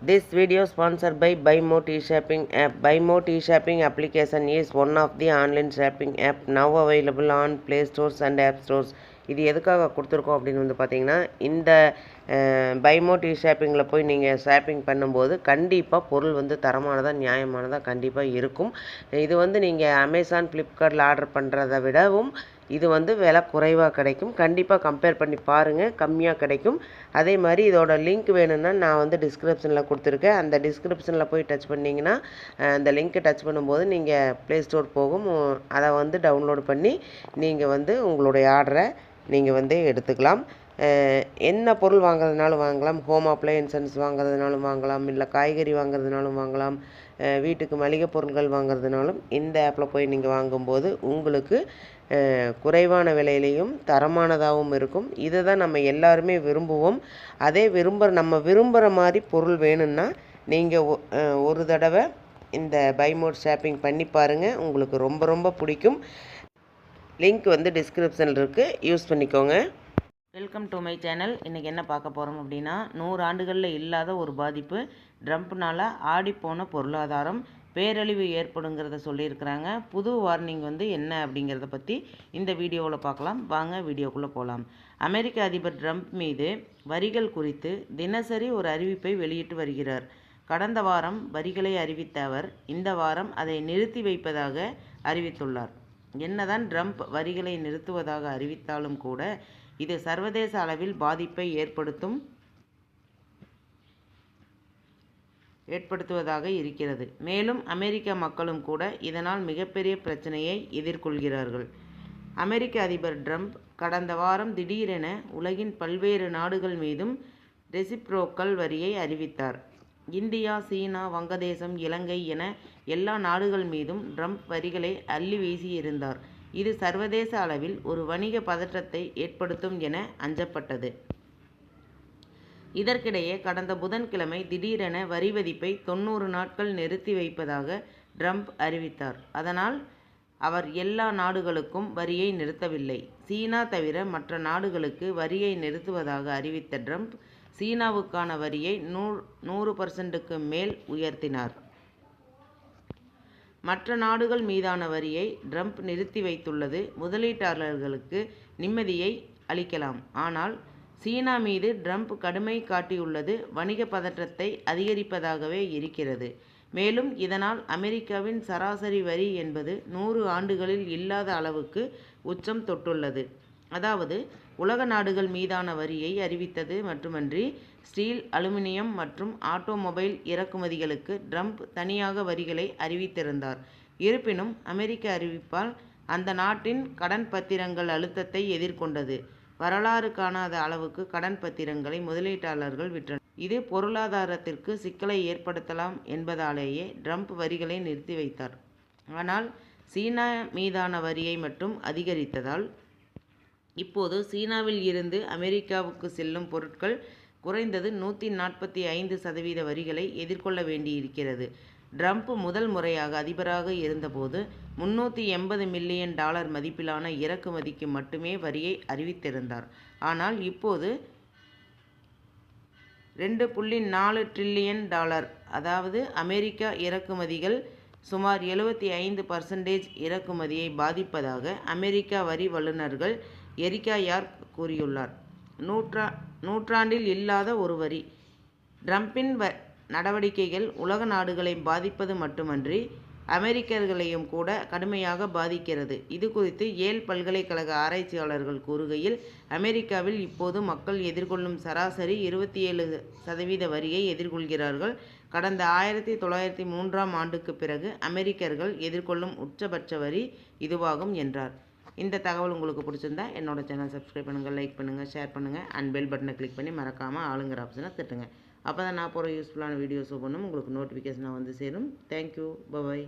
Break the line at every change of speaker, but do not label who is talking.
This video sponsored by BuyMo T-Shopping app. BuyMo T-Shopping application is one of the online shopping app now available on Play Stores and App Stores. இது எதுக்காக கொடுத்துருக்கோம் அப்படின்னு வந்து பார்த்தீங்கன்னா, இந்த BuyMo T-Shoppingல போய் நீங்கள் ஷாப்பிங் பண்ணும்போது கண்டிப்பாக பொருள் வந்து தரமானதாக நியாயமானதாக கண்டிப்பாக இருக்கும். இது வந்து நீங்கள் அமேசான் ஃப்ளிப்கார்ட்டில் ஆர்டர் பண்ணுறதை விடவும் இது வந்து விலை குறைவாக கிடைக்கும். கண்டிப்பாக கம்பேர் பண்ணி பாருங்கள், கம்மியாக கிடைக்கும். அதே மாதிரி இதோட லிங்க் வேணும்னா நான் வந்து டிஸ்கிரிப்ஷனில் கொடுத்துருக்கேன். அந்த டிஸ்கிரிப்ஷனில் போய் டச் பண்ணிங்கன்னா அந்த லிங்க்கை டச் பண்ணும்போது நீங்கள் ப்ளே ஸ்டோர் போகும். அதை வந்து டவுன்லோட் பண்ணி நீங்கள் வந்து உங்களுடைய ஆர்டரை நீங்கள் வந்து எடுத்துக்கலாம். என்ன பொருள் வாங்குறதுனாலும் வாங்கலாம். ஹோம் அப்ளையன்சஸ் வாங்குறதுனாலும் வாங்கலாம், இல்லை காய்கறி வாங்குறதுனாலும் வாங்கலாம், வீட்டுக்கு மளிகை பொருட்கள் வாங்குறதுனாலும் இந்த ஆப்பில் போய் நீங்கள் வாங்கும்போது உங்களுக்கு குறைவான விலையிலையும் தரமானதாகவும் இருக்கும். இதை தான் நம்ம எல்லாருமே விரும்புவோம். அதே நம்ம விரும்புகிற மாதிரி பொருள் வேணும்னா நீங்கள் ஒரு தடவை இந்த BuyMo ஷாப்பிங் பண்ணி பாருங்கள், உங்களுக்கு ரொம்ப ரொம்ப பிடிக்கும். லிங்க் வந்து டிஸ்கிரிப்ஷனில் இருக்குது, யூஸ் பண்ணிக்கோங்க. Welcome to my channel. இன்றைக்கி என்ன பார்க்க போகிறோம் அப்படின்னா, 100 ஆண்டுகளில் இல்லாத ஒரு பாதிப்பு, ட்ரம்ப்னால் ஆடிப்போன பொருளாதாரம், பேரழிவு ஏற்படுங்கிறத சொல்லியிருக்கிறாங்க. புது வார்னிங் வந்து என்ன அப்படிங்கிறத பற்றி இந்த வீடியோவில் பார்க்கலாம். வாங்க வீடியோக்குள்ளே போகலாம். அமெரிக்க அதிபர் ட்ரம்ப் மீது வரிகள் குறித்து தினசரி ஒரு அறிவிப்பை வெளியிட்டு வருகிறார். கடந்த வாரம் வரிகளை அறிவித்த அவர் இந்த வாரம் அதை நிறுத்தி வைப்பதாக அறிவித்துள்ளார். என்னதான் ட்ரம்ப் வரிகளை நிறுத்துவதாக அறிவித்தாலும் கூட இது சர்வதேச அளவில் பாதிப்பை ஏற்படுத்துவதாக இருக்கிறது. மேலும் அமெரிக்க மக்களும் கூட இதனால் மிகப்பெரிய பிரச்சனையை எதிர்கொள்கிறார்கள். அமெரிக்க அதிபர் ட்ரம்ப் கடந்த வாரம் திடீரென உலகின் பல்வேறு நாடுகள் மீதும் ரெசிப்ரோக்கல் வரியை அறிவித்தார். இந்தியா, சீனா, வங்கதேசம், இலங்கை என எல்லா நாடுகள் மீதும் ட்ரம்ப் வரிகளை அள்ளி வீசியிருந்தார். இது சர்வதேச அளவில் ஒரு வணிக பதற்றத்தை ஏற்படுத்தும் என அஞ்சப்பட்டது. இதற்கிடையே கடந்த புதன்கிழமை திடீரென வரி விதிப்பை 90 நாட்கள் நிறுத்தி வைப்பதாக ட்ரம்ப் அறிவித்தார். அதனால் அவர் எல்லா நாடுகளுக்கும் வரியை நிறுத்தவில்லை. சீனா தவிர மற்ற நாடுகளுக்கு வரியை நிறுத்துவதாக அறிவித்த ட்ரம்ப் சீனாவுக்கான வரியை 100% மேல் உயர்த்தினார். மற்ற நாடுகள் மீதான வரியை ட்ரம்ப் நிறுத்தி வைத்துள்ளது முதலீட்டாளர்களுக்கு நிம்மதியை அளிக்கலாம். ஆனால் சீனா மீது ட்ரம்ப் கடுமை காட்டியுள்ளது வணிக பதற்றத்தை அதிகரிப்பதாகவே இருக்கிறது. மேலும் இதனால் அமெரிக்காவின் சராசரி வரி என்பது 100 ஆண்டுகளில் இல்லாத அளவுக்கு உச்சம் தொட்டுள்ளது. அதாவது உலக நாடுகள் மீதான வரியை அறிவித்தது மட்டுமன்றி ஸ்டீல், அலுமினியம் மற்றும் ஆட்டோமொபைல் இறக்குமதிகளுக்கு ட்ரம்ப் தனியாக வரிகளை அறிவித்திருந்தார். இருப்பினும் அமெரிக்க அறிவிப்பால் அந்த நாட்டின் கடன் பத்திரங்கள் அழுத்தத்தை எதிர்கொண்டது. வரலாறு காணாத அளவுக்கு கடன் பத்திரங்களை முதலீட்டாளர்கள் விற்றனர். இது பொருளாதாரத்திற்கு சிக்கலை ஏற்படுத்தலாம் என்பதாலேயே ட்ரம்ப் வரிகளை நிறுத்தி வைத்தார். ஆனால் சீனா மீதான வரியை மட்டும் அதிகரித்ததால் இப்போது சீனாவில் இருந்து அமெரிக்காவுக்கு செல்லும் பொருட்கள் குறைந்தது 145% வரிகளை எதிர்கொள்ள வேண்டியிருக்கிறது. ட்ரம்ப் முதல் முறையாக அதிபராக இருந்தபோது $380 மில்லியன் மதிப்பிலான இறக்குமதிக்கு மட்டுமே வரியை அறிவித்திருந்தார். ஆனால் இப்போது $2.4 டிரில்லியன், அதாவது அமெரிக்கா இறக்குமதிகள் சுமார் 75% இறக்குமதியை பாதிப்பதாக அமெரிக்கா வரி வல்லுநர்கள் எரிகா யார்க் கூறியுள்ளார். நூற்றாண்டில் இல்லாத ஒரு வரி. ட்ரம்பின் நடவடிக்கைகள் உலக நாடுகளை பாதிப்பது மட்டுமன்றி அமெரிக்கர்களையும் கூட கடுமையாக பாதிக்கிறது. இது குறித்து ஏல் பல்கலைக்கழக ஆராய்ச்சியாளர்கள் கூறுகையில், அமெரிக்காவில் இப்போது மக்கள் எதிர்கொள்ளும் சராசரி 27% வரியை எதிர்கொள்கிறார்கள். கடந்த 1903ஆம் ஆண்டுக்கு பிறகு அமெரிக்கர்கள் எதிர்கொள்ளும் உச்சபட்ச வரி இதுவாகும் என்றார். இந்த தகவல் உங்களுக்கு பிடிச்சிருந்தா என்னோட சேனல் சப்ஸ்கிரைப் பண்ணுங்கள், லைக் பண்ணுங்கள், ஷேர் பண்ணுங்கள் அண்ட் பெல் பட்டனை கிளிக் பண்ணி மறக்காமல் ஆளுங்கிற ஆப்ஷனை தட்டுங்க. அப்போ தான் நான் போகிற யூஸ்ஃபுல்லான வீடியோஸ் ஒவ்வொன்றும் உங்களுக்கு நோட்டிஃபிகேஷனாக வந்து சேரும். Thank you, bye bye.